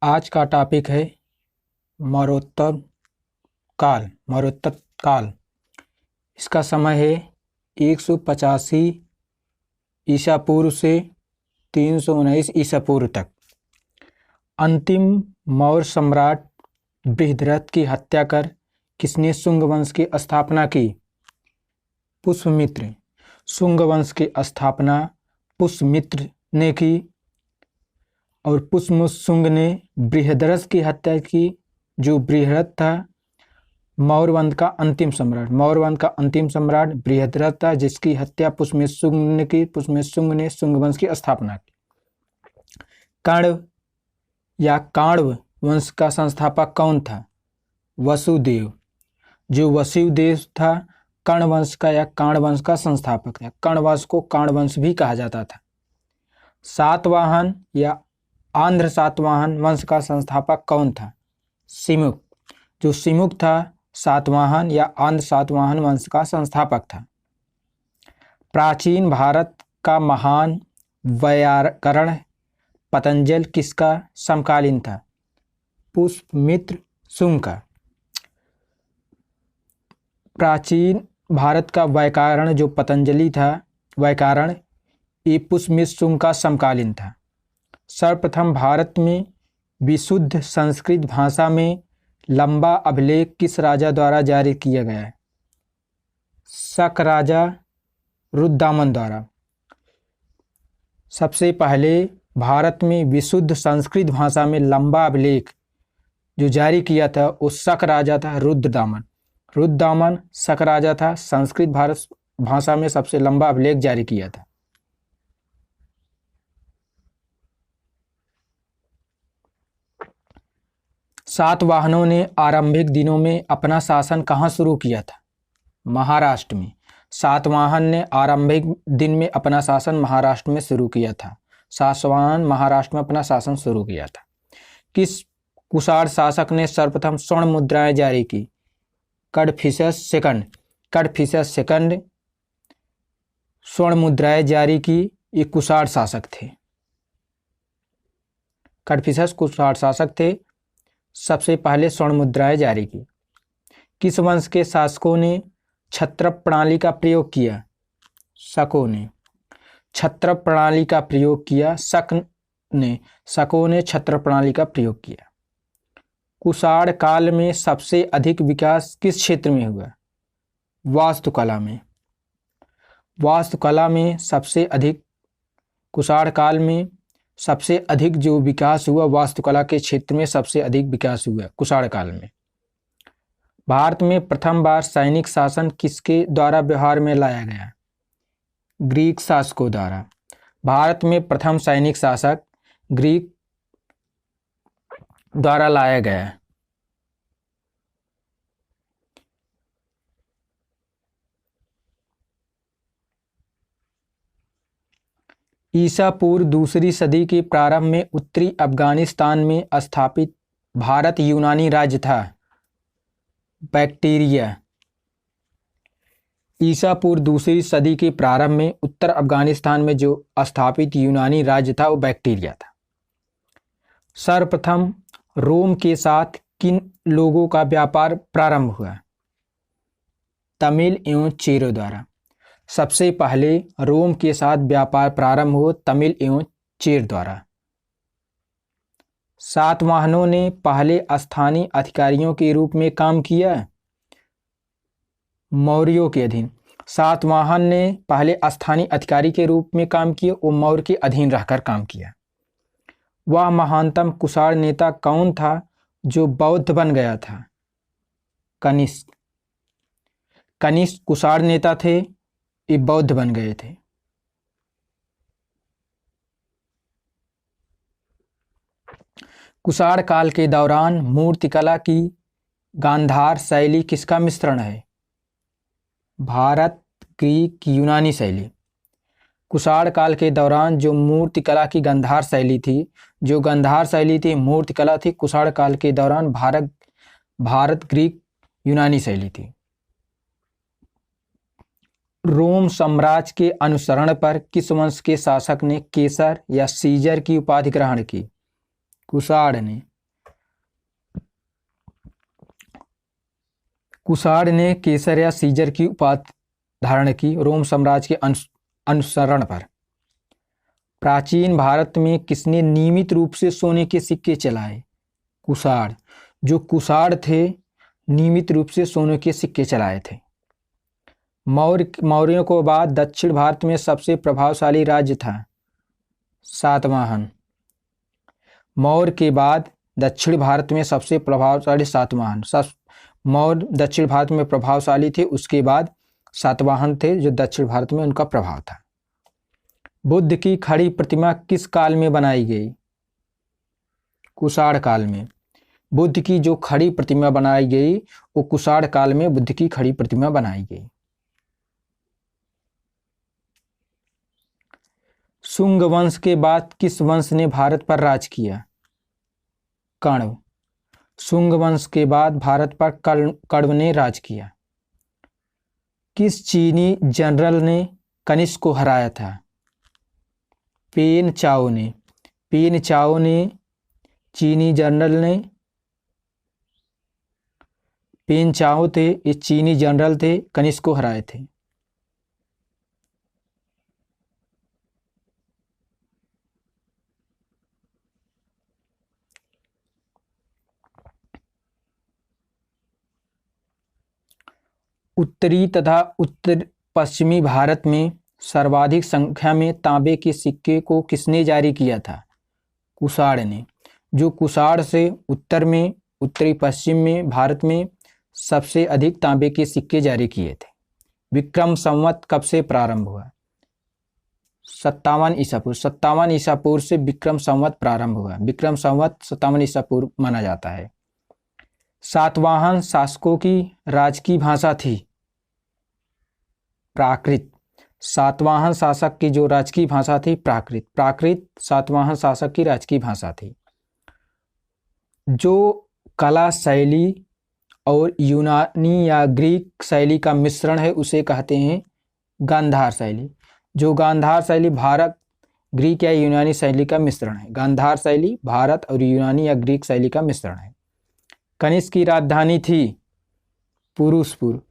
आज का टॉपिक है मौर्योत्तर काल। इसका समय है 185 ईसा पूर्व से 319 ईसा पूर्व तक। अंतिम मौर्य सम्राट बृहद्रथ की हत्या कर किसने शुंग वंश की स्थापना की? पुष्यमित्र। शुंग वंश की स्थापना पुष्यमित्र ने की और पुष्यशुंग ने बृहद्रथ की हत्या की। जो बृहद्रथ था मौर्य वंश का अंतिम सम्राट बृहद्रथ था, जिसकी हत्या पुष्यशुंग ने की। पुष्यशुंग ने शुंग वंश की स्थापना की। कण्व या काण्व वंश का संस्थापक कौन था? वसुदेव। जो वसुदेव था कर्ण वंश का या काण्व वंश का संस्थापक था। कर्ण वंश को काण्व वंश भी कहा जाता था। सातवाहन या आंध्र सातवाहन वंश का संस्थापक कौन था? सिमुक। जो सिमुक था सातवाहन या आंध्र सातवाहन वंश का संस्थापक था। प्राचीन भारत का महान वैयाकरण पतंजल किसका समकालीन था? पुष्यमित्र शुंग का। प्राचीन भारत का वैयाकरण जो पतंजलि था, वैयाकरण, ये पुष्यमित्र शुंग का समकालीन था। सर्वप्रथम भारत में विशुद्ध संस्कृत भाषा में लंबा अभिलेख किस राजा द्वारा जारी किया गया है? शक राजा रुद्रदामन द्वारा। सबसे पहले भारत में विशुद्ध संस्कृत भाषा में लंबा अभिलेख जो जारी किया था वो शक राजा था रुद्रदामन शक राजा था। संस्कृत भारत भाषा में सबसे लंबा अभिलेख जारी किया था। सातवाहनों ने आरंभिक दिनों में अपना शासन कहाँ शुरू किया था? महाराष्ट्र में। सातवाहन ने आरंभिक दिन में अपना शासन महाराष्ट्र में शुरू किया था। सातवाहन महाराष्ट्र में अपना शासन शुरू किया था। किस कुषाण शासक ने सर्वप्रथम स्वर्ण मुद्राएं जारी की? कडफिसेस सेकंड स्वर्ण मुद्राएं जारी की। ये कुषाण शासक थे। कडफिसेस कुषाण शासक थे, सबसे पहले स्वर्ण मुद्राएं जारी की। किस वंश के शासकों ने छत्रप प्रणाली का प्रयोग किया? शकों ने छत्रप प्रणाली का प्रयोग किया। शकों ने छत्रप प्रणाली का प्रयोग किया। कुषाण काल में सबसे अधिक विकास किस क्षेत्र में हुआ? वास्तुकला में। वास्तुकला में सबसे अधिक, कुषाण काल में सबसे अधिक जो विकास हुआ वास्तुकला के क्षेत्र में सबसे अधिक विकास हुआ कुषाण काल में। भारत में प्रथम बार सैनिक शासन किसके द्वारा व्यवहार में लाया गया? ग्रीक शासकों द्वारा। भारत में प्रथम सैनिक शासक ग्रीक द्वारा लाया गया। ईसा पूर्व दूसरी सदी के प्रारंभ में उत्तरी अफगानिस्तान में स्थापित भारत यूनानी राज्य था। बैक्टीरिया। ईसा पूर्व दूसरी सदी के प्रारंभ में उत्तर अफगानिस्तान में जो स्थापित यूनानी राज्य था वो बैक्टीरिया था। सर्वप्रथम रोम के साथ किन लोगों का व्यापार प्रारंभ हुआ? तमिल एवं चेरों द्वारा। सबसे पहले रोम के साथ व्यापार प्रारंभ हुआ तमिल एवं चेर द्वारा। सातवाहनों ने पहले स्थानीय अधिकारियों के रूप में काम किया मौर्यों के अधीन। सातवाहन ने पहले स्थानीय अधिकारी के रूप में काम किया और मौर्य के अधीन रहकर काम किया। वह महानतम कुषाण नेता कौन था जो बौद्ध बन गया था? कनिष्क कुषाण नेता थे, ये बौद्ध बन गए थे। कुषाण काल के दौरान मूर्तिकला की गांधार शैली किसका मिश्रण है? भारत, ग्रीक, यूनानी शैली। कुषाण काल के दौरान जो मूर्तिकला की गांधार शैली थी, मूर्तिकला थी, कुषाण काल के दौरान भारत, ग्रीक, यूनानी शैली थी। रोम साम्राज्य के अनुसरण पर किस वंश के शासक ने केसर या सीजर की उपाधि ग्रहण की? कुषाण ने। कुषाण ने केसर या सीजर की उपाधि धारण की रोम साम्राज्य के अनुसरण पर। प्राचीन भारत में किसने नियमित रूप से सोने के सिक्के चलाए? कुषाण। जो कुषाण थे नियमित रूप से सोने के सिक्के चलाए थे। मौर्यों को बाद दक्षिण भारत में सबसे प्रभावशाली राज्य था सातवाहन। मौर्य के बाद दक्षिण भारत में सबसे प्रभावशाली सातवाहन। मौर्य दक्षिण भारत में प्रभावशाली थे, उसके बाद सातवाहन थे जो दक्षिण भारत में उनका प्रभाव था। बुद्ध की खड़ी प्रतिमा किस काल में बनाई गई? कुषाण काल में। बुद्ध की जो खड़ी प्रतिमा बनाई गई वो कुषाण काल में बुद्ध की खड़ी प्रतिमा बनाई गई। शुंग वंश के बाद किस वंश ने भारत पर राज किया? कण्व। शुंग वंश के बाद भारत पर कण्व ने राज किया। किस चीनी जनरल ने कनिष्क को हराया था? पेन चाओ ने। पेन चाओ ने चीनी जनरल ने पेन चाओ थे, ये चीनी जनरल थे, कनिष्क को हराए थे। उत्तरी तथा उत्तर पश्चिमी भारत में सर्वाधिक संख्या में तांबे के सिक्के को किसने जारी किया था? कुषाण ने। जो कुषाण से उत्तर में उत्तरी पश्चिम में भारत में सबसे अधिक तांबे के सिक्के जारी किए थे। विक्रम संवत कब से प्रारंभ हुआ? 57 ईसा पूर्व। 57 ईसा पूर्व से विक्रम संवत प्रारंभ हुआ। विक्रम संवत 57 ईसा पूर्व माना जाता है। सातवाहन शासकों की राजकीय भाषा थी प्राकृत। सातवाहन शासक की जो राजकीय भाषा थी प्राकृत। प्राकृत सातवाहन शासक की राजकीय भाषा थी। जो कला शैली और यूनानी या ग्रीक शैली का मिश्रण है उसे कहते हैं गांधार शैली। जो गांधार शैली भारत ग्रीक या यूनानी शैली का मिश्रण है। गांधार शैली भारत और यूनानी या ग्रीक शैली का मिश्रण है। कनिष्क की राजधानी थी पुरुषपुर।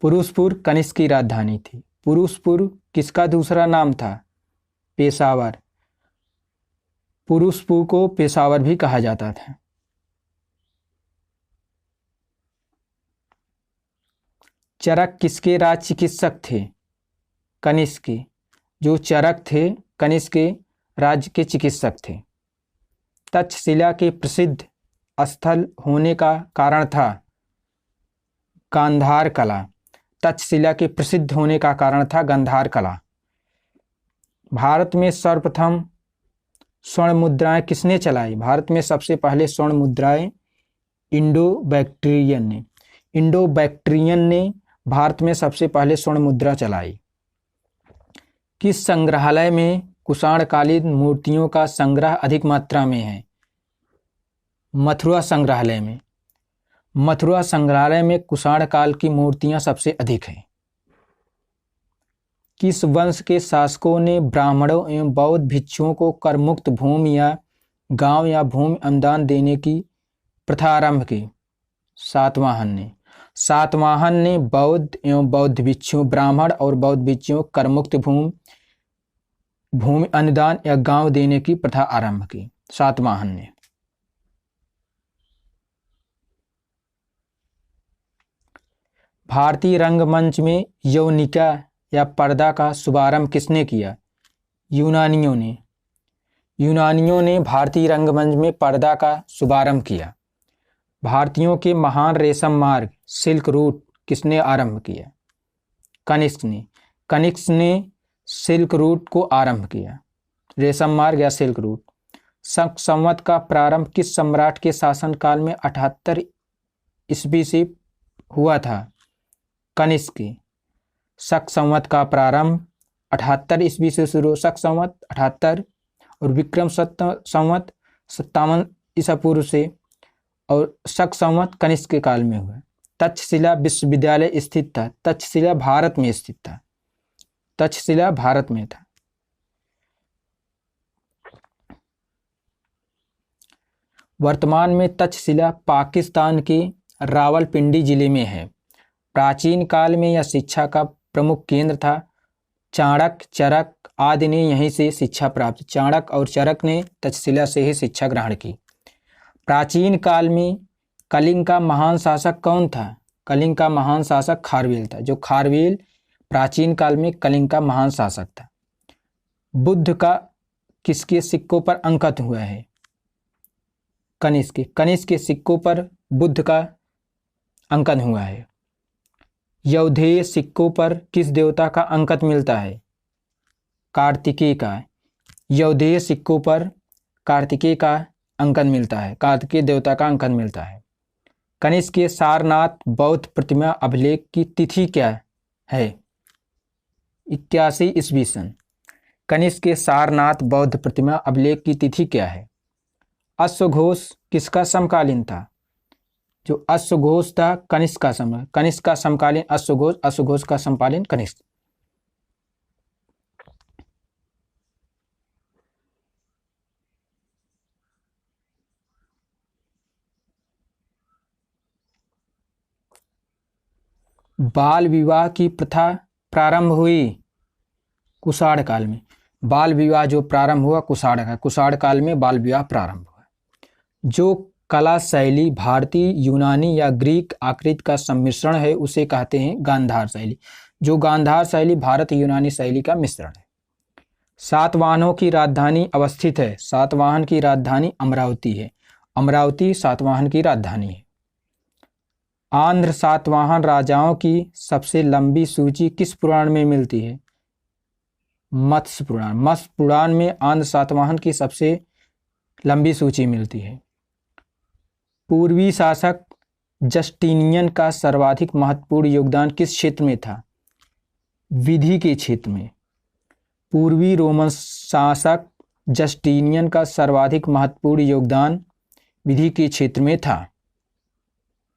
पुरुषपुर कनिष्क की राजधानी थी। पुरुषपुर किसका दूसरा नाम था? पेशावर। पुरुषपुर को पेशावर भी कहा जाता था। चरक किसके राज चिकित्सक थे? कनिष्क के। जो चरक थे कनिष्क के राज्य के चिकित्सक थे। तक्षशिला के प्रसिद्ध स्थल होने का कारण था गांधार कला। तक्षशिला के प्रसिद्ध होने का कारण था गांधार कला। भारत में सर्वप्रथम स्वर्ण मुद्राएं किसने चलाई? भारत में सबसे पहले स्वर्ण मुद्राएं इंडो बैक्ट्रियन ने। इंडो बैक्ट्रियन ने भारत में सबसे पहले स्वर्ण मुद्रा चलाई। किस संग्रहालय में कुषाणकालीन मूर्तियों का संग्रह अधिक मात्रा में है? मथुरा संग्रहालय में। मथुरा संग्रहालय में कुषाण काल की मूर्तियां सबसे अधिक हैं। किस वंश के शासकों ने ब्राह्मणों एवं बौद्ध भिक्षुओं को करमुक्त भूमि या गांव या भूमि अनुदान देने की प्रथा आरंभ की? सातवाहन ने। सातवाहन ने बौद्ध एवं बौद्ध भिक्षुओं ब्राह्मण और बौद्ध भिक्षुओं करमुक्त भूमि अनुदान या गांव देने की प्रथा आरंभ की सातवाहन ने। भारतीय रंगमंच में यौनिका या पर्दा का शुभारंभ किसने किया? यूनानियों ने। यूनानियों ने भारतीय रंगमंच में पर्दा का शुभारंभ किया। भारतीयों के महान रेशम मार्ग सिल्क रूट किसने आरंभ किया? कनिष्क ने। कनिष्क ने सिल्क रूट को आरंभ किया, रेशम मार्ग या सिल्क रूट। शक संवत का प्रारंभ किस सम्राट के शासनकाल में 78 ईस्वी से हुआ था? कनिष्क के। शक संवत का प्रारंभ 78 ईस्वी से शुरू। शक संवत 78 और विक्रम संवत 57 ईसा पूर्व से, और शक संवत कनिष्क के काल में हुआ। तक्षशिला विश्वविद्यालय स्थित था। तक्षशिला भारत में स्थित था। तक्षशिला भारत में था। वर्तमान में तक्षशिला पाकिस्तान के रावलपिंडी जिले में है। प्राचीन काल में यह शिक्षा का प्रमुख केंद्र था। चाणक्य, चरक आदि ने यहीं से शिक्षा प्राप्त। चाणक्य और चरक ने तक्षशिला से ही शिक्षा ग्रहण की। प्राचीन काल में कलिंग का महान शासक कौन था? कलिंग का महान शासक खारवेल था। जो खारवेल प्राचीन काल में कलिंग का महान शासक था। बुद्ध का किसके सिक्कों पर अंकित हुआ है? कनिष्क। कनिष्क के सिक्कों पर बुद्ध का अंकन हुआ है। यौधेय सिक्कों पर किस देवता का अंकित मिलता है? कार्तिकेय का। यौधेय सिक्कों पर कार्तिकेय का अंकन मिलता है, कार्तिकेय देवता का अंकन मिलता है। कनिष्क के सारनाथ बौद्ध प्रतिमा अभिलेख की तिथि क्या है? 81 ईस्वी सन। कनिष्क के सारनाथ बौद्ध प्रतिमा अभिलेख की तिथि क्या है? अश्वघोष किसका समकालीन था? जो अश्वघोष था कनिष्क का समय, कनिष्क का समकालीन अश्वघोष, अश्वघोष का समकालीन कनिष्क। बाल विवाह की प्रथा प्रारंभ हुई कुषाण काल में। बाल विवाह जो प्रारंभ हुआ कुषाण काल में बाल विवाह प्रारंभ हुआ। जो कला शैली भारतीय, यूनानी या ग्रीक आकृति का सम्मिश्रण है उसे कहते हैं गांधार शैली। जो गांधार शैली भारत यूनानी शैली का मिश्रण है। सातवाहनों की राजधानी अवस्थित है। सातवाहन की राजधानी अमरावती है। अमरावती सातवाहन की राजधानी है। आंध्र सातवाहन राजाओं की सबसे लंबी सूची किस पुराण में मिलती है? मत्स्य पुराण। मत्स्य पुराण में आंध्र सातवाहन की सबसे लंबी सूची मिलती है। पूर्वी शासक जस्टिनियन का सर्वाधिक महत्वपूर्ण योगदान किस क्षेत्र में था? विधि के क्षेत्र में। पूर्वी रोमन शासक जस्टिनियन का सर्वाधिक महत्वपूर्ण योगदान विधि के क्षेत्र में था।